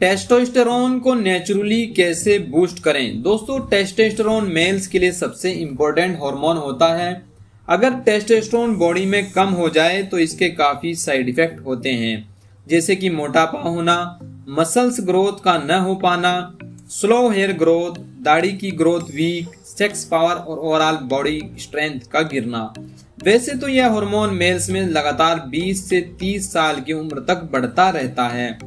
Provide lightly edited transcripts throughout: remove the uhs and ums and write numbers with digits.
Testosterone को naturally कैसे boost करें। दोस्तों, टेस्टोस्टेरोन मेल्स के लिए सबसे इम्पोर्टेंट हार्मोन होता है। अगर टेस्टोस्टेरोन बॉडी में कम हो जाए तो इसके काफ़ी साइड इफेक्ट होते हैं, जैसे कि मोटापा होना, मसल्स ग्रोथ का न हो पाना, स्लो हेयर ग्रोथ, दाढ़ी की ग्रोथ वीक, सेक्स पावर और ओवरऑल बॉडी स्ट्रेंथ का गिरना। वैसे तो यह हार्मोन मेल्स में लगातार 20 से 30 साल की उम्र तक बढ़ता रहता है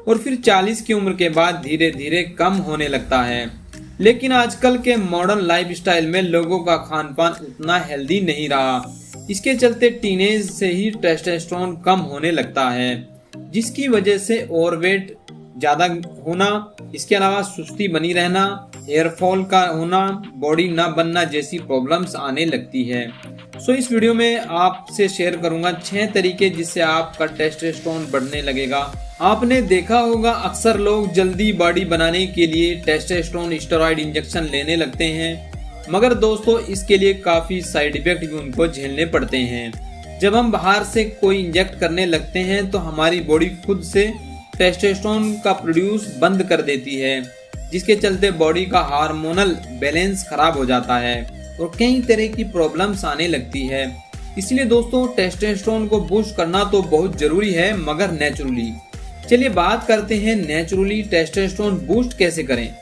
और फिर 40 की उम्र के बाद धीरे धीरे कम होने लगता है। लेकिन आजकल के मॉडर्न लाइफस्टाइल में लोगों का खान पान उतना हेल्दी नहीं रहा। इसके चलते टीनेज से ही टेस्टोस्टेरोन कम होने लगता है, जिसकी वजह से ओवरवेट ज्यादा होना, इसके अलावा सुस्ती बनी रहना, हेयर फॉल का होना, बॉडी न बनना जैसी प्रॉब्लम्स आने लगती है। सो इस वीडियो में आपसे शेयर करूंगा 6 तरीके जिससे आपका टेस्टोस्टेरोन बढ़ने लगेगा। आपने देखा होगा अक्सर लोग जल्दी बॉडी बनाने के लिए टेस्टोस्टेरोन स्टेरॉइड इंजेक्शन लेने लगते हैं, मगर दोस्तों इसके लिए काफी साइड इफेक्ट भी उनको झेलने पड़ते हैं। जब हम बाहर से कोई इंजेक्ट करने लगते हैं तो हमारी बॉडी खुद से टेस्टोस्टेरोन का प्रोड्यूस बंद कर देती है, जिसके चलते बॉडी का हार्मोनल बैलेंस खराब हो जाता है और कई तरह की प्रॉब्लम्स आने लगती है। इसलिए दोस्तों टेस्टोस्टेरोन को बूस्ट करना तो बहुत जरूरी है, मगर नेचुरली। चलिए बात करते हैं नेचुरली टेस्टोस्टेरोन बूस्ट कैसे करें।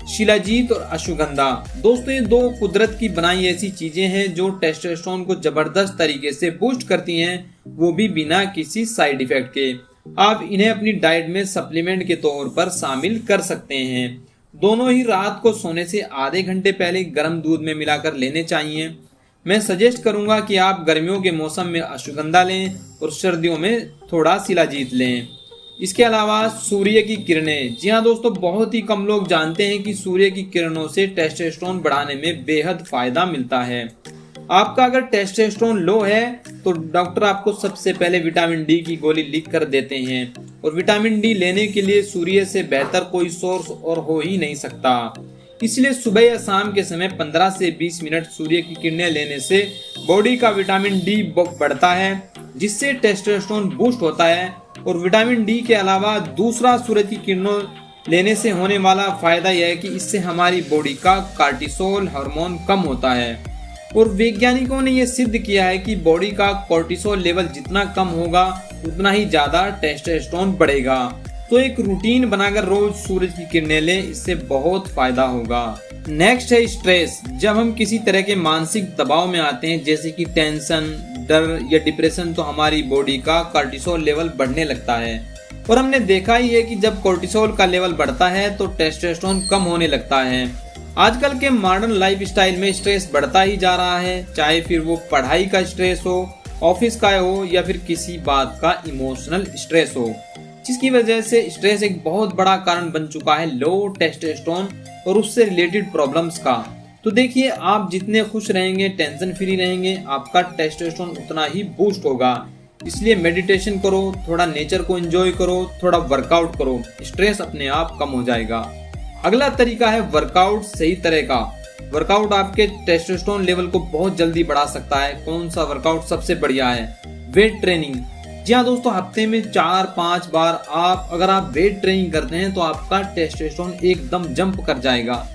शिलाजीत और अश्वगंधा, दोस्तों ये 2 कुदरत की बनाई ऐसी चीजें हैं जो टेस्टोस्टेरोन को जबरदस्त तरीके से बूस्ट करती हैं, वो भी बिना किसी साइड इफेक्ट के। आप इन्हें अपनी डाइट में सप्लीमेंट के तौर पर शामिल कर सकते हैं। दोनों ही रात को सोने से आधे घंटे पहले गर्म दूध में मिलाकर लेने चाहिए। मैं सजेस्ट करूंगा कि आप गर्मियों के मौसम में अश्वगंधा लें और सर्दियों में थोड़ा शिलाजीत लें। इसके अलावा सूर्य की किरणें, जी हाँ दोस्तों, बहुत ही कम लोग जानते हैं कि सूर्य की किरणों से टेस्टोस्टेरोन बढ़ाने में बेहद फायदा मिलता है। आपका अगर टेस्टोस्टेरोन लो है तो डॉक्टर आपको सबसे पहले विटामिन डी की गोली लिख कर देते हैं, और विटामिन डी लेने के लिए सूर्य से बेहतर कोई सोर्स और हो ही नहीं सकता। इसलिए सुबह या शाम के समय 15 से 20 मिनट सूर्य की किरणें लेने से बॉडी का विटामिन डी बढ़ता है, जिससे टेस्टोस्टेरोन बूस्ट होता है। और विटामिन डी के अलावा दूसरा सूरज की किरणों लेने से होने वाला फायदा यह है कि इससे हमारी बॉडी का कार्टिसोल हार्मोन कम होता है, और वैज्ञानिकों ने यह सिद्ध किया है कि बॉडी का कोर्टिसोल लेवल जितना कम होगा उतना ही ज्यादा टेस्टोस्टेरोन बढ़ेगा। तो एक रूटीन बनाकर रोज सूरज की किरणें लें, इससे बहुत फायदा होगा। नेक्स्ट है स्ट्रेस। जब हम किसी तरह के मानसिक दबाव में आते हैं, जैसे कि टेंशन, डर या डिप्रेशन, तो हमारी बॉडी का कोर्टिसोल लेवल बढ़ने लगता है। और हमने देखा ही है कि जब कोर्टिसोल का लेवल बढ़ता है तो टेस्टोस्टेरोन कम होने लगता है। आजकल के मॉडर्न लाइफस्टाइल में स्ट्रेस बढ़ता ही जा रहा है, चाहे फिर वो पढ़ाई का स्ट्रेस हो, ऑफिस का हो, या फिर किसी बात का इमोशनल स्ट्रेस हो, जिसकी वजह से स्ट्रेस एक बहुत बड़ा कारण बन चुका है लो टेस्टोस्टेरोन और उससे रिलेटेड प्रॉब्लम्स का। तो देखिए, आप जितने खुश रहेंगे, टेंशन फ्री रहेंगे, आपका टेस्टोस्टेरोन उतना ही बूस्ट होगा। इसलिए मेडिटेशन करो, थोड़ा नेचर को एंजॉय करो, थोड़ा वर्कआउट करो, स्ट्रेस अपने आप कम हो जाएगा। अगला तरीका है वर्कआउट सही तरह का। वर्कआउट आपके टेस्टोस्टेरोन लेवल को बहुत जल्दी बढ़ा सकता है। कौन सा वर्कआउट सबसे बढ़िया है? Weight training. जी हाँ दोस्तों, हफ्ते में 4-5 बार अगर आप वेट ट्रेनिंग करते हैं तो आपका टेस्टोस्टेरोन एकदम जंप कर जाएगा।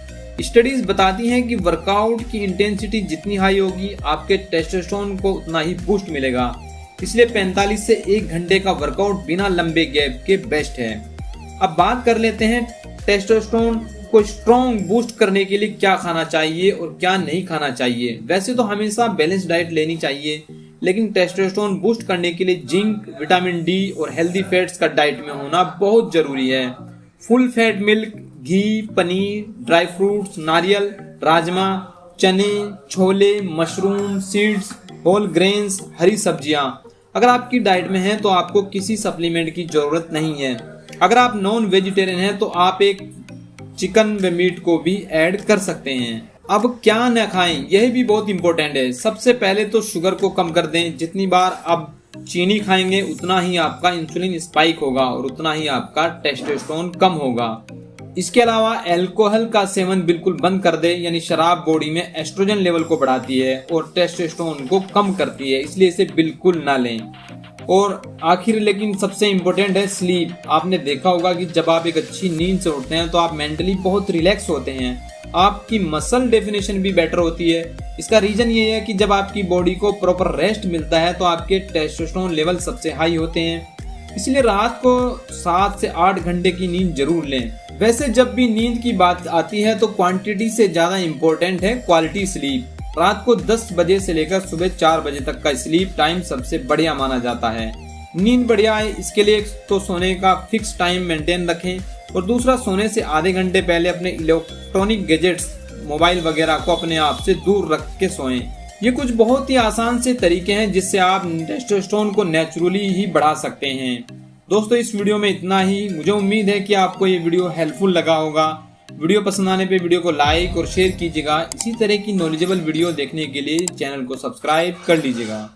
स्टडीज बताती हैं कि वर्कआउट की इंटेंसिटी जितनी हाई होगी, आपके टेस्टोस्टेरोन को उतना ही बूस्ट मिलेगा। इसलिए 45 से 1 घंटे का वर्कआउट बिना लंबे गैप के बेस्ट है। अब बात कर लेते हैं टेस्टोस्टेरोन को स्ट्रॉन्ग बूस्ट करने के लिए क्या खाना चाहिए और क्या नहीं खाना चाहिए। वैसे तो हमेशा बैलेंस डाइट लेनी चाहिए, लेकिन टेस्टोस्टेरोन बूस्ट करने के लिए जिंक, विटामिन डी और हेल्दी फैट्स का डाइट में होना बहुत जरूरी है। फुल फैट मिल्क, घी, पनीर, ड्राई फ्रूट्स, नारियल, राजमा, चने, chole, mushroom, seeds, whole grains, हरी सब्जियां अगर आपकी डाइट में है तो आपको किसी सप्लीमेंट की जरूरत नहीं है। अगर आप नॉन वेजिटेरियन हैं तो आप एक चिकन व मीट को भी ऐड कर सकते हैं। अब क्या न खाएं, यह भी बहुत इंपॉर्टेंट है। सबसे पहले तो शुगर को कम कर दें। जितनी बार आप चीनी खाएंगे उतना ही आपका इंसुलिन स्पाइक होगा और उतना ही आपका टेस्टोस्टेरोन कम होगा। इसके अलावा अल्कोहल का सेवन बिल्कुल बंद कर दे, यानी शराब बॉडी में एस्ट्रोजन लेवल को बढ़ाती है और टेस्टोस्टेरोन को कम करती है, इसलिए इसे बिल्कुल ना लें। और आखिर लेकिन सबसे इम्पोर्टेंट है स्लीप। आपने देखा होगा कि जब आप एक अच्छी नींद से उठते हैं तो आप मेंटली बहुत रिलैक्स होते हैं, आपकी मसल डेफिनेशन भी बेटर होती है। इसका रीजन ये है कि जब आपकी बॉडी को प्रॉपर रेस्ट मिलता है तो आपके टेस्टोस्टेरोन लेवल सबसे हाई होते हैं। इसलिए रात को 7 से 8 घंटे की नींद जरूर लें। वैसे जब भी नींद की बात आती है तो क्वांटिटी से ज्यादा इम्पोर्टेंट है क्वालिटी स्लीप। रात को 10 बजे से लेकर सुबह 4 बजे तक का स्लीप टाइम सबसे बढ़िया माना जाता है। नींद बढ़िया है इसके लिए तो सोने का फिक्स टाइम मेंटेन रखें, और दूसरा सोने से आधे घंटे पहले अपने इलेक्ट्रॉनिक गैजेट्स मोबाइल वगैरह को अपने आप से दूर रख के सोएं। ये कुछ बहुत ही आसान से तरीके हैं जिससे आप टेस्टोस्टेरोन को नेचुरली ही बढ़ा सकते हैं। दोस्तों इस वीडियो में इतना ही। मुझे उम्मीद है कि आपको ये वीडियो हेल्पफुल लगा होगा। वीडियो पसंद आने पे वीडियो को लाइक और शेयर कीजिएगा। इसी तरह की नॉलेजेबल वीडियो देखने के लिए चैनल को सब्सक्राइब कर लीजिएगा।